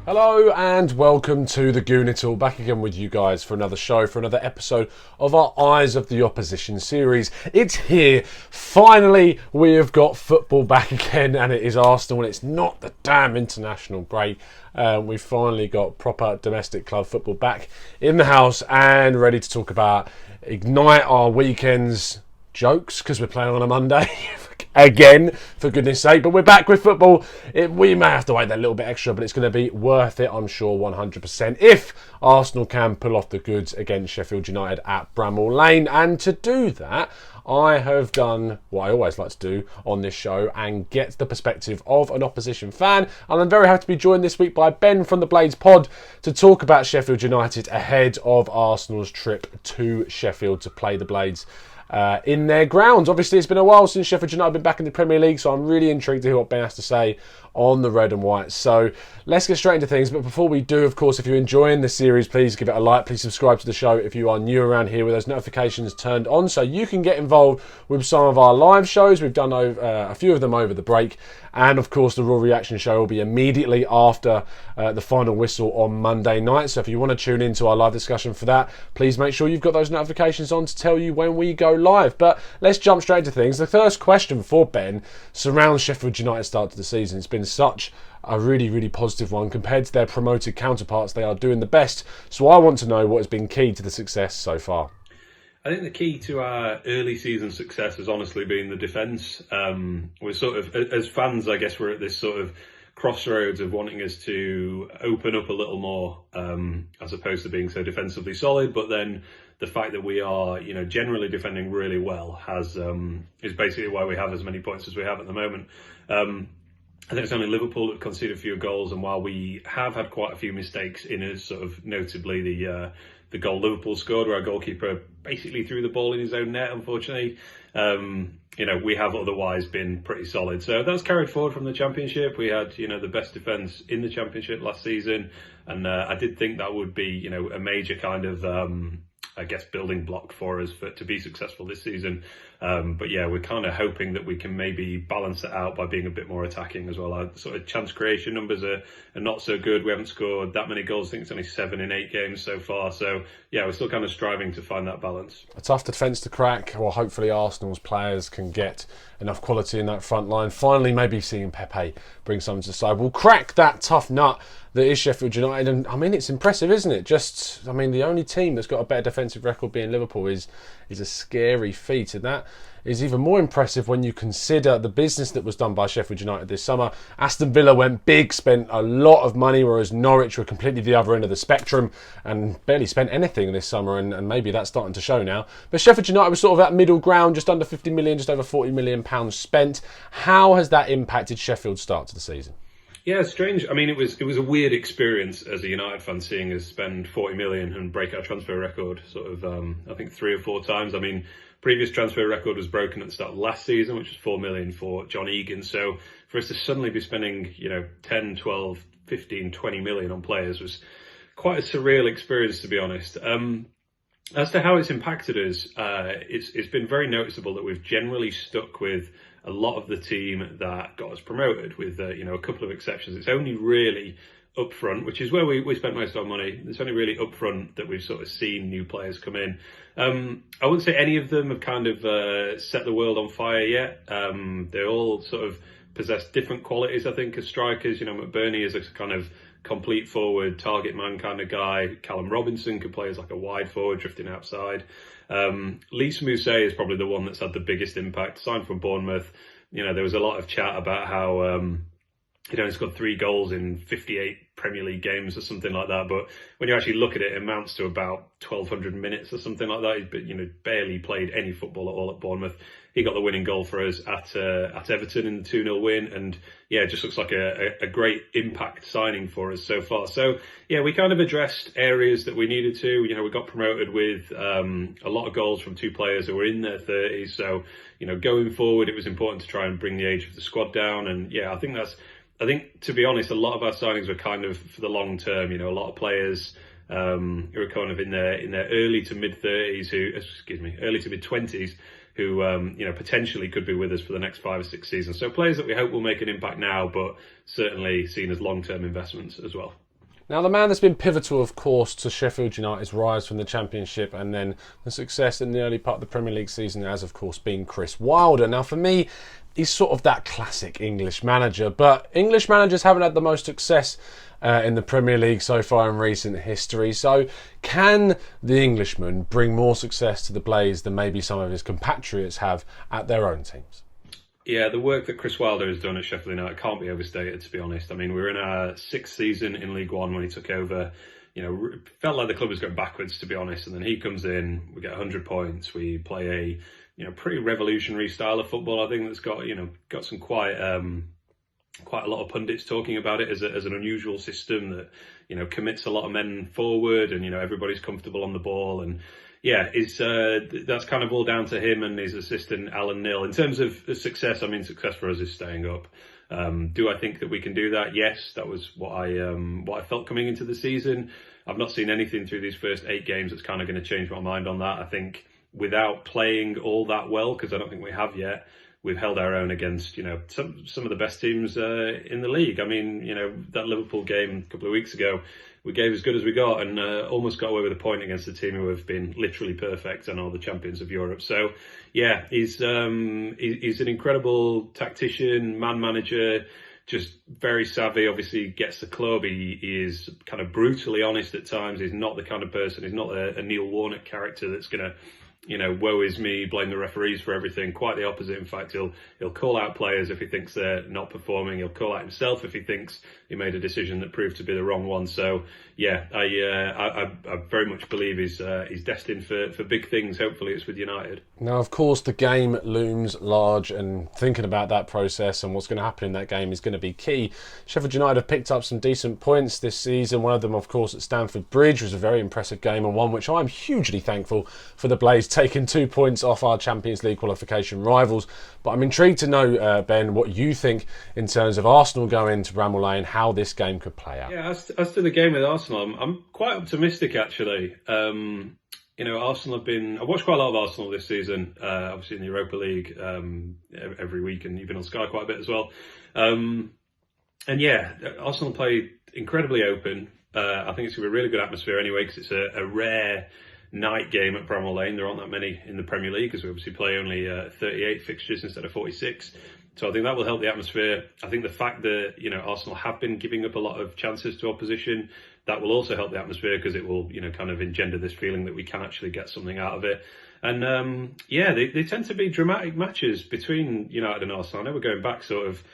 Hello and welcome to the Goon It All, back again with you guys for another show, for another episode of our Eyes of the Opposition series. It's here, finally we have got football back again, and it is Arsenal and it's not the damn international break. We've finally got proper domestic club football back in the house and ready to talk about, ignite our weekends jokes, because we're playing on a Monday. Again, for goodness sake, but we're back with football. We may have to wait that little bit extra, but it's going to be worth it, I'm sure, 100%, if Arsenal can pull off the goods against Sheffield United at Bramall Lane. And to do that, I have done what I always like to do on this show and get the perspective of an opposition fan. And I'm very happy to be joined this week by Ben from the Blades Pod to talk about Sheffield United ahead of Arsenal's trip to Sheffield to play the Blades in their grounds. Obviously, it's been a while since Sheffield United have been back in the Premier League, so I'm really intrigued to hear what Ben has to say on the red and white. So let's get straight into things. But before we do, of course, if you're enjoying the series, please give it a like. Please subscribe to the show if you are new around here, with those notifications turned on so you can get involved with some of our live shows. We've done a few of them over the break. And of course, the Raw Reaction show will be immediately after the final whistle on Monday night. So if you want to tune into our live discussion for that, please make sure you've got those notifications on to tell you when we go live. But let's jump straight into things. The first question for Ben surrounds Sheffield United's start to the season. It's been such a really, really positive one. Compared to their promoted counterparts, they are doing the best. So I want to know what has been key to the success so far. I think the key to our early season success has honestly been the defence. We're sort of, as fans, I guess, we're at this sort of crossroads of wanting us to open up a little more, as opposed to being so defensively solid. But then the fact that we are, generally defending really well is basically why we have as many points as we have at the moment. I think it's only Liverpool that conceded fewer goals, and while we have had quite a few mistakes in us, sort of notably the goal Liverpool scored, where our goalkeeper basically threw the ball in his own net, unfortunately, we have otherwise been pretty solid. So that's carried forward from the Championship. We had, the best defence in the Championship last season, and I did think that would be, a major kind of building block for us to be successful this season. But yeah, we're kind of hoping that we can maybe balance it out by being a bit more attacking as well. Our sort of chance creation numbers are not so good. We haven't scored that many goals. I think it's only 7 in 8 games so far. So yeah, we're still kind of striving to find that balance. A tough defence to crack. Well, hopefully Arsenal's players can get enough quality in that front line. Finally, maybe seeing Pepe bring something to the side. We'll crack that tough nut that is Sheffield United. And I mean, it's impressive, isn't it? The only team that's got a better defensive record being Liverpool is a scary feat. And that is even more impressive when you consider the business that was done by Sheffield United this summer. Aston Villa went big, spent a lot of money, whereas Norwich were completely the other end of the spectrum and barely spent anything this summer, and maybe that's starting to show now. But Sheffield United was sort of that middle ground, just under 50 million, just over 40 million pounds spent. How has that impacted Sheffield's start to the season? Yeah, it's strange. I mean, it was a weird experience as a United fan, seeing us spend 40 million and break our transfer record sort of, I think 3 or 4 times. I mean, previous transfer record was broken at the start of last season, which was 4 million for John Egan. So for us to suddenly be spending, 10, 12, 15, 20 million on players was quite a surreal experience, to be honest. As to how it's impacted us, it's been very noticeable that we've generally stuck with a lot of the team that got us promoted, with a couple of exceptions. It's only really up front, which is where we spent most of our money. It's only really up front that we've sort of seen new players come in. I wouldn't say any of them have kind of set the world on fire yet. They all sort of possess different qualities, I think, as strikers. McBurney is a kind of complete forward, target man kind of guy. Callum Robinson could play as like a wide forward, drifting outside. Lys Mousset is probably the one that's had the biggest impact. Signed from Bournemouth. There was a lot of chat about how he's got 3 goals in 58 Premier League games or something like that. But when you actually look at it, it amounts to about 1,200 minutes or something like that. He barely played any football at all at Bournemouth. He got the winning goal for us at Everton in the 2-0 win. And yeah, it just looks like a great impact signing for us so far. So yeah, we kind of addressed areas that we needed to. We got promoted with a lot of goals from 2 players who were in their 30s. So, going forward, it was important to try and bring the age of the squad down. And yeah, I think, to be honest, a lot of our signings were kind of for the long term. A lot of players who are kind of in their early to mid 30s, early to mid 20s, who potentially could be with us for the next 5 or 6 seasons. So players that we hope will make an impact now, but certainly seen as long-term investments as well. Now, the man that's been pivotal, of course, to Sheffield United's rise from the Championship and then the success in the early part of the Premier League season has, of course, been Chris Wilder. Now, for me, he's sort of that classic English manager, but English managers haven't had the most success in the Premier League so far in recent history. So, can the Englishman bring more success to the Blaze than maybe some of his compatriots have at their own teams? Yeah, the work that Chris Wilder has done at Sheffield United can't be overstated, to be honest. I mean, we were in our sixth season in League One when he took over. You know, felt like the club was going backwards, to be honest. And then he comes in, we get 100 points. We play a, pretty revolutionary style of football. I think that's got some quite a lot of pundits talking about it as an unusual system that, commits a lot of men forward and, everybody's comfortable on the ball. And yeah, that's kind of all down to him and his assistant, Alan Nill. In terms of success, I mean, success for us is staying up. Do I think that we can do that? Yes, that was what I felt coming into the season. I've not seen anything through these first 8 games that's kind of going to change my mind on that. I think without playing all that well, because I don't think we have yet, we've held our own against, some of the best teams in the league. I mean, that Liverpool game a couple of weeks ago, we gave as good as we got and almost got away with a point against a team who have been literally perfect and are the champions of Europe. So, yeah, he's an incredible tactician, man manager, just very savvy. Obviously, gets the club. He is kind of brutally honest at times. He's not the kind of person. He's not a Neil Warnock character that's going to, woe is me, blame the referees for everything. Quite the opposite. In fact, he'll call out players if he thinks they're not performing. He'll call out himself if he thinks he made a decision that proved to be the wrong one. So, yeah, I very much believe he's destined for big things. Hopefully, it's with United. Now, of course, the game looms large, and thinking about that process and what's going to happen in that game is going to be key. Sheffield United have picked up some decent points this season. One of them, of course, at Stamford Bridge was a very impressive game, and one which I'm hugely thankful for the Blaze taking 2 points off our Champions League qualification rivals. But I'm intrigued to know, Ben, what you think in terms of Arsenal going to Bramall Lane, how this game could play out. Yeah, as to the game with Arsenal, I'm quite optimistic, actually. Arsenal have been... I watched quite a lot of Arsenal this season, obviously in the Europa League every week, and even on Sky quite a bit as well. And yeah, Arsenal play incredibly open. I think it's going to be a really good atmosphere anyway, because it's a rare night game at Bramall Lane. There aren't that many in the Premier League, because we obviously play only 38 fixtures instead of 46. So I think that will help the atmosphere. I think the fact that, Arsenal have been giving up a lot of chances to opposition, that will also help the atmosphere, because it will, kind of engender this feeling that we can actually get something out of it. And they tend to be dramatic matches between United and Arsenal. I know we're going back sort of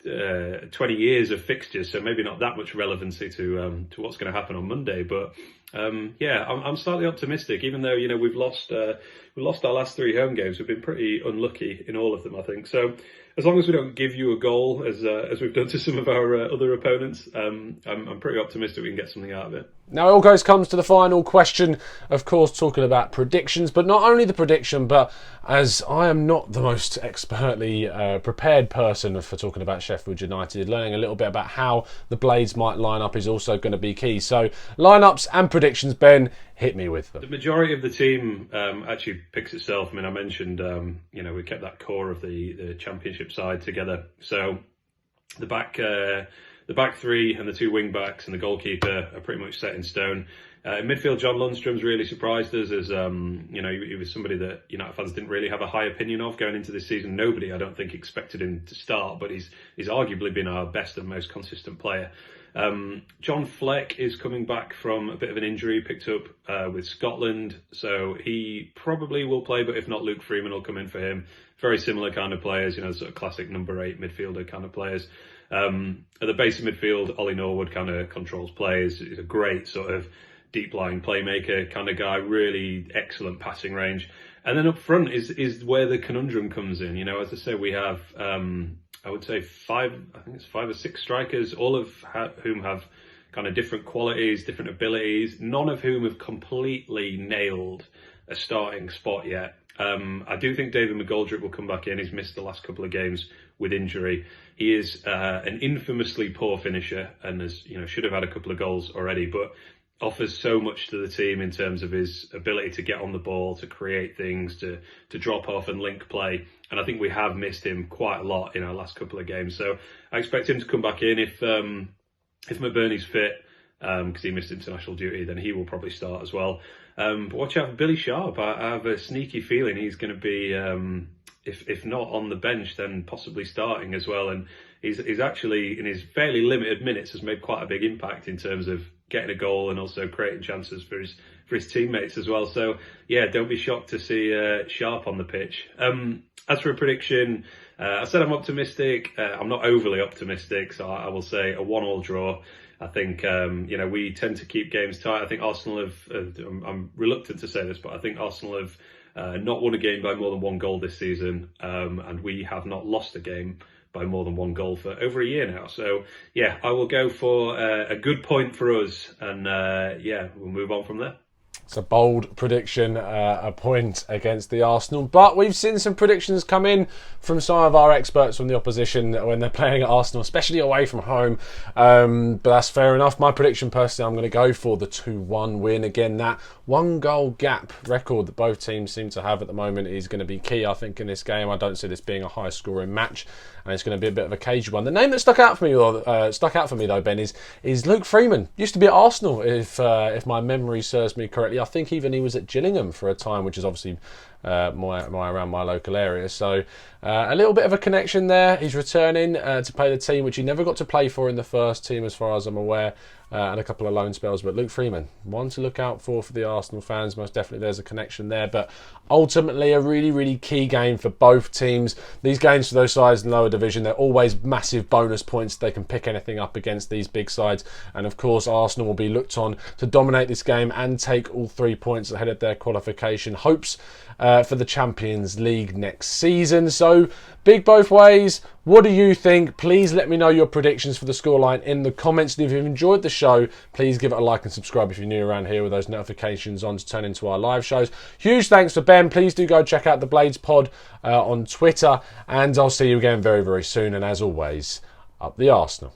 20 years of fixtures, so maybe not that much relevancy to what's going to happen on Monday. But I'm slightly optimistic, even though we've lost our last 3 home games. We've been pretty unlucky in all of them, I think. So as long as we don't give you a goal, as we've done to some of our other opponents, I'm pretty optimistic we can get something out of it. Now, it all comes to the final question, of course, talking about predictions, but not only the prediction, but as I am not the most expertly prepared person for talking about Sheffield United, learning a little bit about how the Blades might line up is also going to be key. So, lineups and predictions, Ben, hit me with them. The majority of the team actually picks itself. I mean, I mentioned, we kept that core of the Championship side together. So, the back 3 and the 2 wing backs and the goalkeeper are pretty much set in stone. In midfield, John Lundstrom's really surprised us as, he was somebody that United fans didn't really have a high opinion of going into this season. Nobody, I don't think, expected him to start, but he's arguably been our best and most consistent player. John Fleck is coming back from a bit of an injury picked up with Scotland, so he probably will play, but if not, Luke Freeman will come in for him. Very similar kind of players, sort of classic number 8 midfielder kind of players. At the base of midfield, Ollie Norwood kind of controls plays. He's a great sort of deep-lying playmaker kind of guy, really excellent passing range. And then up front is where the conundrum comes in. As I say, we have, I would say 5 or 6 strikers, all of whom have kind of different qualities, different abilities, none of whom have completely nailed a starting spot yet. I do think David McGoldrick will come back in. He's missed the last couple of games with injury. He is an infamously poor finisher and should have had a couple of goals already, but offers so much to the team in terms of his ability to get on the ball, to create things, to drop off and link play. And I think we have missed him quite a lot in our last couple of games. So I expect him to come back in if McBurney's fit. because he missed international duty, then he will probably start as well. But watch out for Billy Sharp. I have a sneaky feeling he's going to be, if not on the bench, then possibly starting as well. And he's actually, in his fairly limited minutes, has made quite a big impact in terms of getting a goal and also creating chances for his teammates as well. So yeah, don't be shocked to see Sharp on the pitch. As for a prediction, I said I'm optimistic. I'm not overly optimistic, so I will say a 1-1 draw. I think we tend to keep games tight. I think Arsenal have. I'm reluctant to say this, but I think Arsenal have not won a game by more than 1 goal this season, and we have not lost a game by more than 1 goal for over a year now. So yeah, I will go for a good point for us, and we'll move on from there. It's a bold prediction, a point against the Arsenal. But we've seen some predictions come in from some of our experts from the opposition when they're playing at Arsenal, especially away from home. But that's fair enough. My prediction, personally, I'm going to go for the 2-1 win. Again, that 1-goal gap record that both teams seem to have at the moment is going to be key, I think, in this game. I don't see this being a high-scoring match, and it's going to be a bit of a cagey one. The name that stuck out for me, though, Ben, is Luke Freeman. Used to be at Arsenal, if my memory serves me correctly. I think even he was at Gillingham for a time, which is obviously around my local area. So a little bit of a connection there. He's returning to play the team which he never got to play for in the first team, as far as I'm aware, and a couple of loan spells. But Luke Freeman, one to look out for the Arsenal fans. Most definitely there's a connection there. But ultimately a really, really key game for both teams. These games for those sides in lower division, they're always massive bonus points. They can pick anything up against these big sides. And of course, Arsenal will be looked on to dominate this game and take all 3 points ahead of their qualification hopes for the Champions League next season. So big both ways. What do you think? Please let me know your predictions for the scoreline in the comments. And if you've enjoyed the show, please give it a like and subscribe if you're new around here with those notifications on to turn into our live shows. Huge thanks for Ben. Please do go check out the Blades Pod on Twitter, and I'll see you again very, very soon. And as always, up the Arsenal.